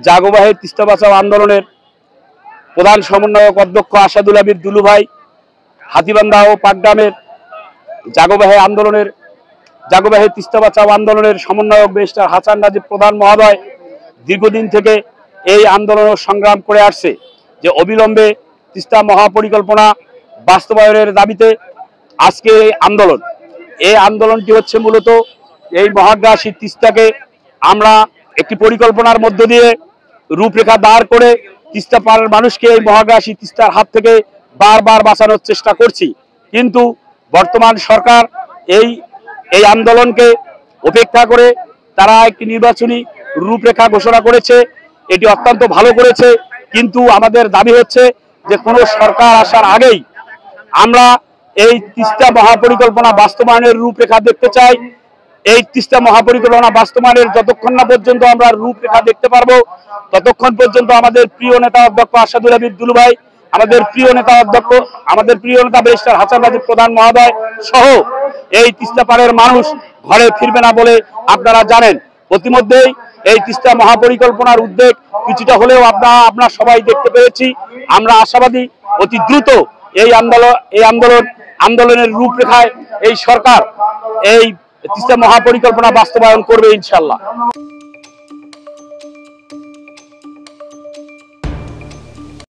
জাগোবাহের তিস্তা বাঁচাও আন্দোলনের প্রধান সমন্বয়ক অধ্যক্ষ আসাদুল আবির দুলু ভাই, হাতীবান্ধা ও পাটগ্রামের জাগোবাহের তিস্তা বাঁচাও আন্দোলনের সমন্বয়ক ব্যারিস্টার হাসান রাজীব প্রধান মহোদয় দীর্ঘদিন থেকে এই আন্দোলন সংগ্রাম করে আসছে যে অবিলম্বে তিস্তা মহাপরিকল্পনা বাস্তবায়নের দাবিতে আজকে এই আন্দোলনটি হচ্ছে মূলত এই মহাগ্রাসী তিস্তাকে আমরা একটি পরিকল্পনার মধ্য দিয়ে রূপরেখা দাঁড় করে তিস্তা পাড়ার মানুষকে এই মহাগ্রাসী তিস্তার হাত থেকে বারবার বাঁচানোর চেষ্টা করছি। কিন্তু বর্তমান সরকার এই আন্দোলনকে উপেক্ষা করে তারা একটি নির্বাচনী রূপরেখা ঘোষণা করেছে। এটি অত্যন্ত ভালো করেছে, কিন্তু আমাদের দাবি হচ্ছে যে কোনো সরকার আসার আগেই আমরা এই তিস্তা মহাপরিকল্পনা বাস্তবায়নের রূপরেখা দেখতে চাই। এই তিস্তা মহাপরিকল্পনা বাস্তবায়নের যতক্ষণ না পর্যন্ত আমরা রূপরেখা দেখতে পারবো, ততক্ষণ পর্যন্ত আমাদের প্রিয় নেতা অধ্যক্ষ আসাদুল আবির দুলু ভাই, আমাদের প্রিয় নেতা ব্যারিস্টার হাসান রাজীব প্রধান মহোদয় সহ এই তিস্তা পাড়ের মানুষ ঘরে ফিরবে না বলে আপনারা জানেন। ইতিমধ্যেই এই তিস্তা মহাপরিকল্পনার উদ্যোগ কিছুটা হলেও আপনারা সবাই দেখতে পেয়েছি। আমরা আশাবাদী অতি দ্রুত এই আন্দোলনের রূপরেখায় এই সরকার এই তিস্তা মহাপরিকল্পনা বাস্তবায়ন করবে ইনশাআল্লাহ।